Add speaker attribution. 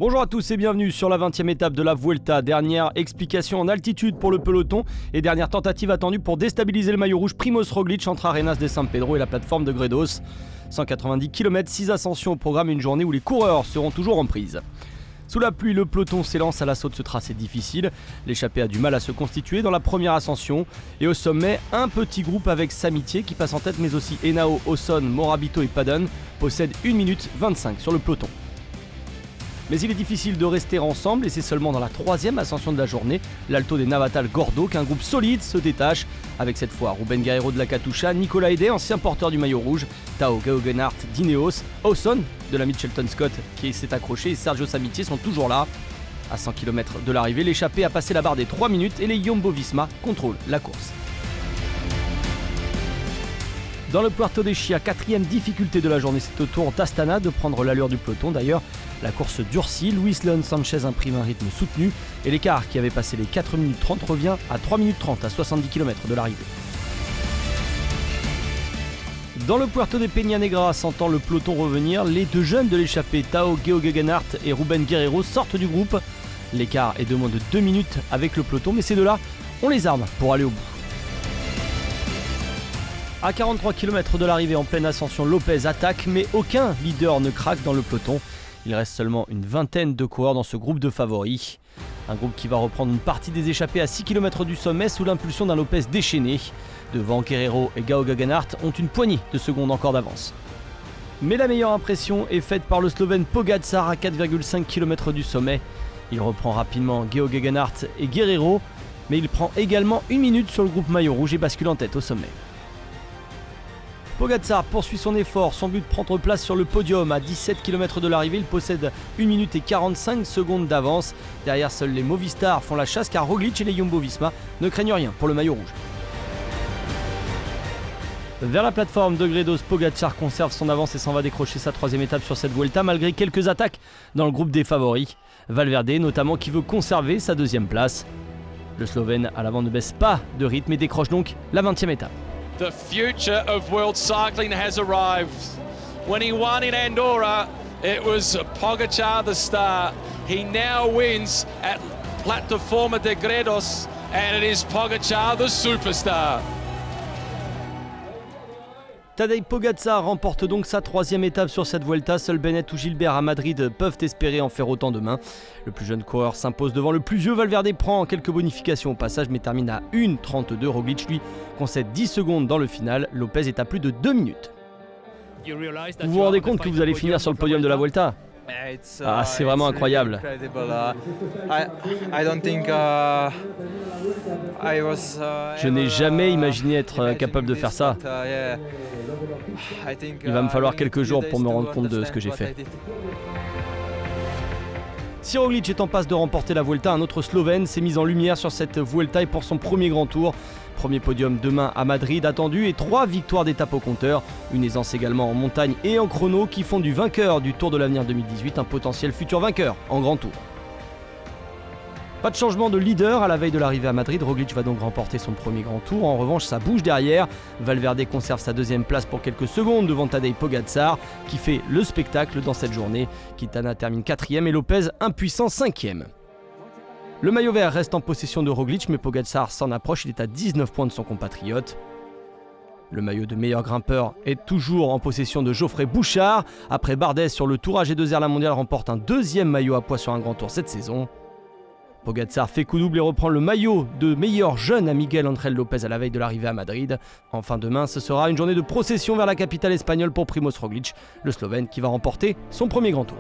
Speaker 1: Bonjour à tous et bienvenue sur la 20e étape de la Vuelta. Dernière explication en altitude pour le peloton et dernière tentative attendue pour déstabiliser le maillot rouge Primoz Roglic entre Arenas de San Pedro et la plateforme de Gredos. 190 km, 6 ascensions au programme, une journée où les coureurs seront toujours en prise. Sous la pluie, le peloton s'élance à l'assaut de ce tracé difficile. L'échappée a du mal à se constituer dans la première ascension. Et au sommet, un petit groupe avec Samitier qui passe en tête, mais aussi Henao, Osson, Morabito et Padden possède 1 minute 25 sur le peloton. Mais il est difficile de rester ensemble et c'est seulement dans la troisième ascension de la journée, l'Alto des Navatal-Gordo, qu'un groupe solide se détache, avec cette fois Ruben Guerreiro de la Katusha, Nicolas Hedé, ancien porteur du maillot rouge, Tao Geoghegan Hart d'Ineos, Osson de la Mitchelton Scott qui s'est accroché et Sergio Samitier sont toujours là. À 100 km de l'arrivée, l'échappée a passé la barre des 3 minutes et les Jumbo-Visma contrôlent la course. Dans le Puerto de Chia, quatrième difficulté de la journée, c'est au tour d'Astana de prendre l'allure du peloton. D'ailleurs, la course durcit, Luis Leon Sanchez imprime un rythme soutenu et l'écart qui avait passé les 4 minutes 30 revient à 3 minutes 30 à 70 km de l'arrivée. Dans le Puerto de Peña Negra, sentant le peloton revenir, les deux jeunes de l'échappée, Tao Geoghegan Hart et Ruben Guerreiro, sortent du groupe. L'écart est de moins de 2 minutes avec le peloton, mais ces deux-là, on les arme pour aller au bout. À 43 km de l'arrivée en pleine ascension, Lopez attaque, mais aucun leader ne craque dans le peloton. Il reste seulement une vingtaine de coureurs dans ce groupe de favoris. Un groupe qui va reprendre une partie des échappées à 6 km du sommet sous l'impulsion d'un Lopez déchaîné. Devant, Guerreiro et Geoghegan Hart ont une poignée de secondes encore d'avance. Mais la meilleure impression est faite par le Slovène Pogačar à 4,5 km du sommet. Il reprend rapidement Geoghegan Hart et Guerreiro, mais il prend également 1 minute sur le groupe maillot rouge et bascule en tête au sommet. Pogačar poursuit son effort, son but prendre place sur le podium. À 17 km de l'arrivée, il possède 1 minute et 45 secondes d'avance. Derrière, seuls les Movistar font la chasse car Roglic et les Jumbo-Visma ne craignent rien pour le maillot rouge. Vers la plateforme de Gredos, Pogačar conserve son avance et s'en va décrocher sa troisième étape sur cette Vuelta malgré quelques attaques dans le groupe des favoris. Valverde notamment qui veut conserver sa deuxième place. Le Slovène à l'avant ne baisse pas de rythme et décroche donc la 20e étape.
Speaker 2: The future of world cycling has arrived. When he won in Andorra, it was Pogačar the star. He now wins at Plataforma de Gredos, and it is Pogačar the superstar.
Speaker 1: Tadej Pogačar remporte donc sa troisième étape sur cette Vuelta. Seul Bennett ou Gilbert à Madrid peuvent espérer en faire autant demain. Le plus jeune coureur s'impose devant le plus vieux. Valverde prend quelques bonifications au passage mais termine à 1,32. Roglic lui concède 10 secondes dans le final. Lopez est à plus de 2 minutes. Vous vous rendez compte que vous allez finir sur le podium de la Vuelta ? Ah, c'est vraiment incroyable. Je n'ai jamais imaginé être capable de faire ça. Il va me falloir quelques jours pour me rendre compte de ce que j'ai fait. Si Roglic est en passe de remporter la Vuelta, un autre Slovène s'est mis en lumière sur cette Vuelta et pour son premier grand tour. Premier podium demain à Madrid attendu et 3 victoires d'étape au compteur. Une aisance également en montagne et en chrono qui font du vainqueur du Tour de l'Avenir 2018 un potentiel futur vainqueur en grand tour. Pas de changement de leader à la veille de l'arrivée à Madrid. Roglic va donc remporter son premier grand tour. En revanche, ça bouge derrière. Valverde conserve sa deuxième place pour quelques secondes devant Tadej Pogačar qui fait le spectacle dans cette journée. Quintana termine 4e et Lopez impuissant 5e. Le maillot vert reste en possession de Roglic, mais Pogačar s'en approche, il est à 19 points de son compatriote. Le maillot de meilleur grimpeur est toujours en possession de Geoffrey Bouchard. Après Bardet sur le Tour AG2R, la mondiale remporte un deuxième maillot à poids sur un grand tour cette saison. Pogačar fait coup double et reprend le maillot de meilleur jeune à Miguel Ángel López à la veille de l'arrivée à Madrid. Enfin demain, ce sera une journée de procession vers la capitale espagnole pour Primoz Roglic, le Slovène qui va remporter son premier grand tour.